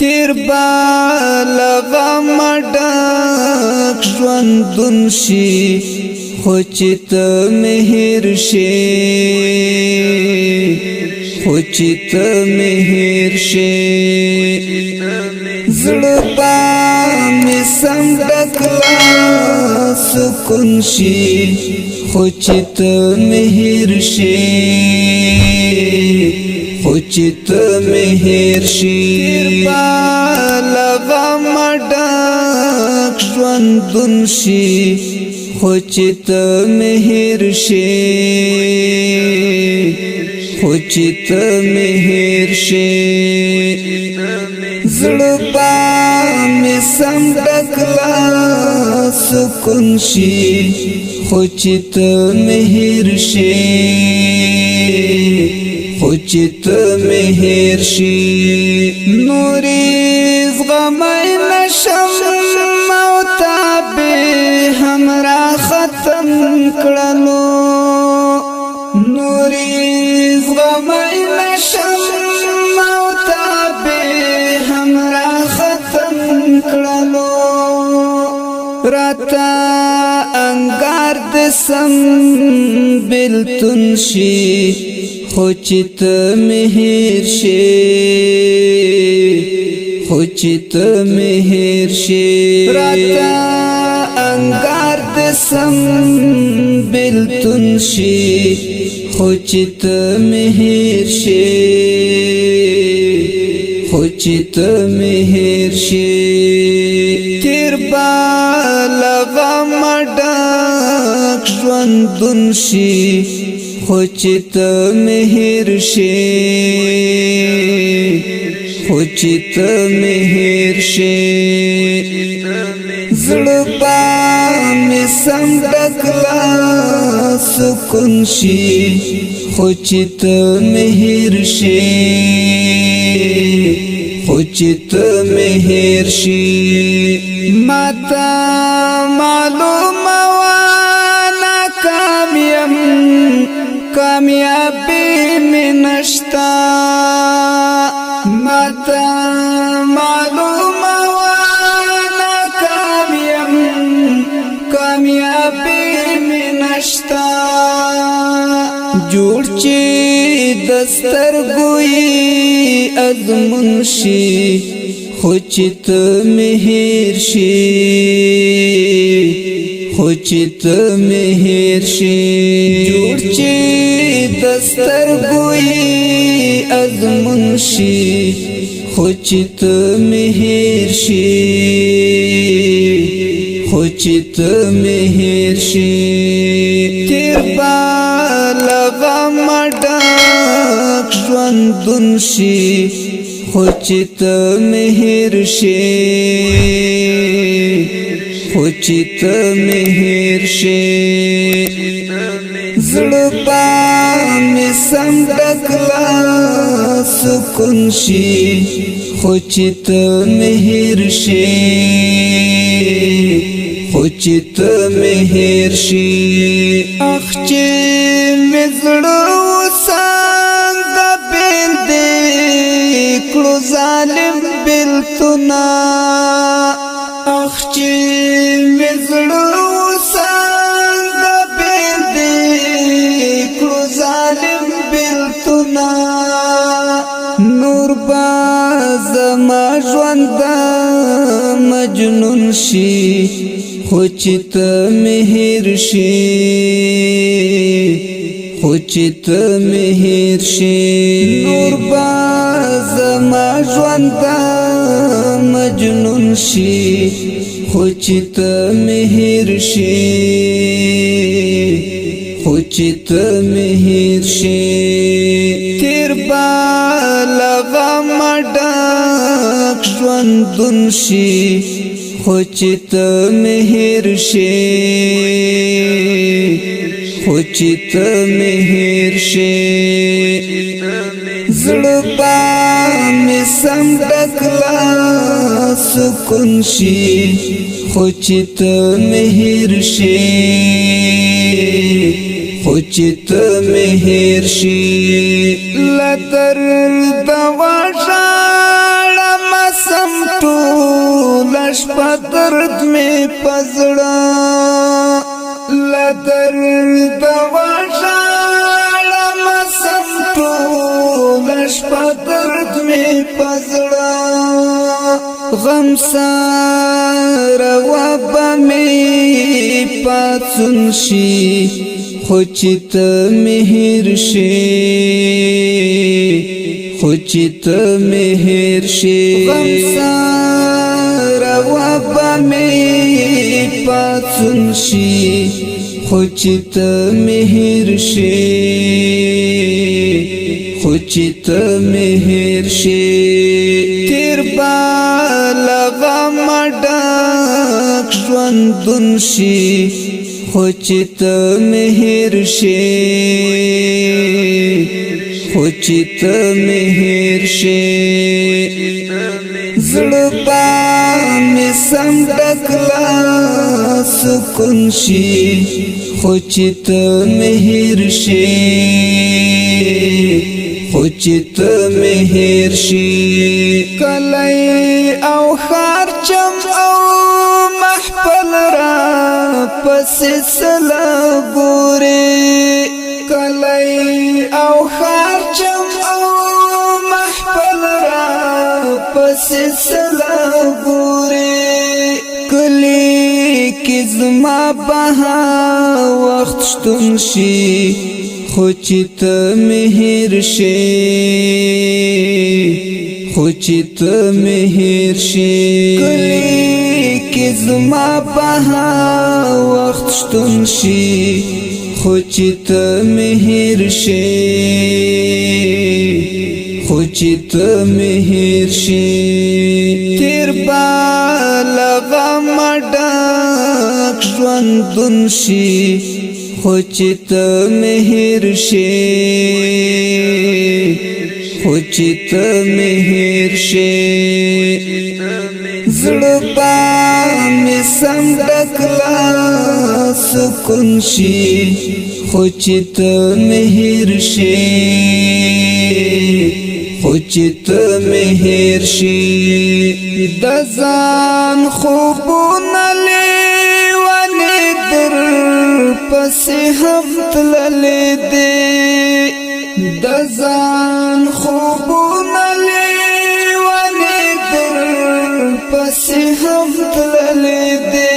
تیر بالغ مډک ژوندون شي خو چې ته مهر شي خو چې ته مهر شي زړه به مې سم ډک سکون شي خو چې ته مهر شي خو چې ته مهر شي بالغ مډک ژوندون شي خو چې ته مهر شي خو چې ته مهر شي زړه به مې سم ډک سکون شي خو چې ته مهر شي خو چې ته مهر شي نورې زغمی نشم او تابې هم را ختم کړلو نورې زغمی نشم او تابې هم را ختم کړلو راته انګار د سم بلتون شي خو چې ته مهر شي خو چې ته مهر شي راته انګار د سم بلتون شي خو چې ته مهر شي خو چې ته مهر شي تیر بالغ مډک ژوندون شي خو چې ته مهر شي خو چې ته مهر شي زړه به مې سم ډک سکون شي خو چې ته مهر شي خو چې ته مهر شي ماته معلومه کامیابی میں نشتا ماتا معلوم وانا کامیابی میں نشتا جوړ چې دستر گوئی ازمون شي خو چې ته مهر شي خو چې ته مهر شي جوړ چې دستر گوئی ازمون شي خو چې ته مهر شي خو چې ته مهر شي تیر بالغ مډک ژوندون شي خو چې ته مهر شي خو چې ته مهر شي زړه به مې سم ډک سکون شي خو چې ته مهر شي خو چې ته مهر شي اخ چې مې زړه وسنګ بندې کړو ظالم بلتونه اخ چې مې زړه وسنګ بندې کړو ظالم بلتونه نور به زما ژوند مجنون شي خو چې ته مهر شي خو چې ته مهر شي نور به زما ژوند مجنون شي خو چې ته مهر شي خو چې ته مهر شي تیر بالغ مډک ژوندون شي خو چې ته مهر شي خو چې ته مهر شي زړه به مې سم ډک سکون شي خو چې ته مهر شي خو چې ته مهر شي لتر د وژړه مسا درد میں پزڑا لدرد وشاڑا مسمٹو لشپا درد میں پزڑا غم سارا وابا میں پاتسن شی خوچت مہر شی خوچت مہر شی غم سارا وابا میں پاتسن شی خوچت مہر شی خوچت مہر شی تیر بالا غم ډک ژوندون شي خوچت مہر شي خوچت مہر شي زړه مې سم ډکلا سکون شي خوچت مہر شي خوچت مہر شي کلی او خارچم او محفل را پس سلا ګوري کلی او خارچم او محفل را پس سلا ګوري کلی کی زما بها وخت شتون شي خوچت مہر شي خوچت مہر شي کلی کی زما بها وخت شتون شي خوچت مہر شي خوچت مہر شي تیر بالا غم ډک ژوندون شي خوچت مہر شي خوچت مہر شي زړه مې سم ډکلا سکون شي خوچت مہر شي خوچت مہر شي د ځان خوبونه لیوانې در پسې هم تللې دي د ځان خوبونه لیوانې در پسې هم تللې دي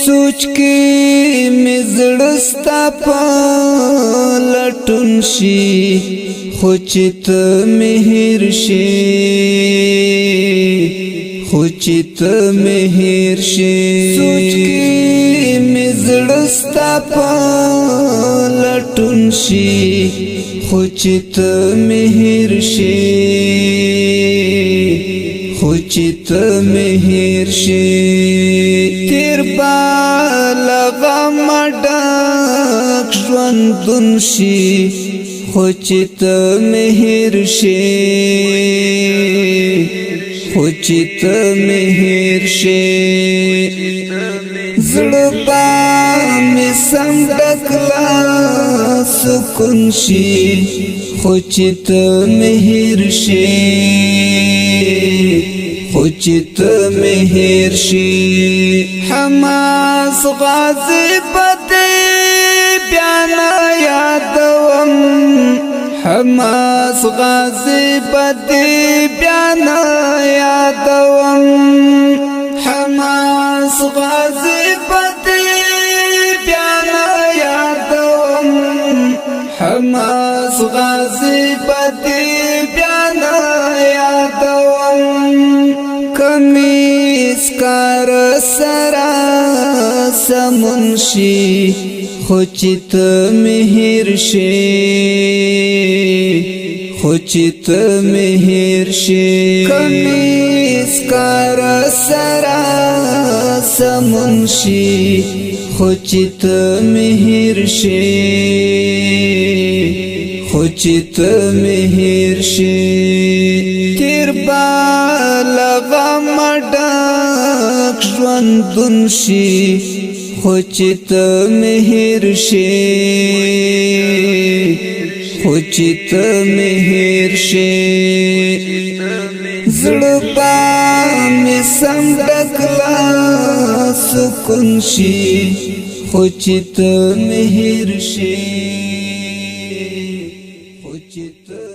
سوچ کې مې زړه ستا په لټون شي خوچت مہر شي خوچت مہر شي سوچ کې مې زړه ستا په لټون شي خوچت مہر شي خوچت مہر شي تیر بالا غم ډک ژوندون شي خوچت مہر شي خوچت مہر شي زړه مې سم ډکلا سکون شي خوچت مہر شي خوچت مہر شي حماس غازی پته بیان یادوم حماس غازی پته بیان یادوم حماس غازی پته بیان یادوم حماس غازی پته بیان یادوم کمیس کار سرا سمنشی خوچت مہر شي خوچت مہر شي کمیس کار سرا سمنشی خوچت مہر شي خوچت مہر شي تیر بالا غم ډک ژوندون شي خوچت مہر شي خوچت مہر شي زړه شیبا می سم ډکلا سکون شي خو چې ته مهر شي خو چې ته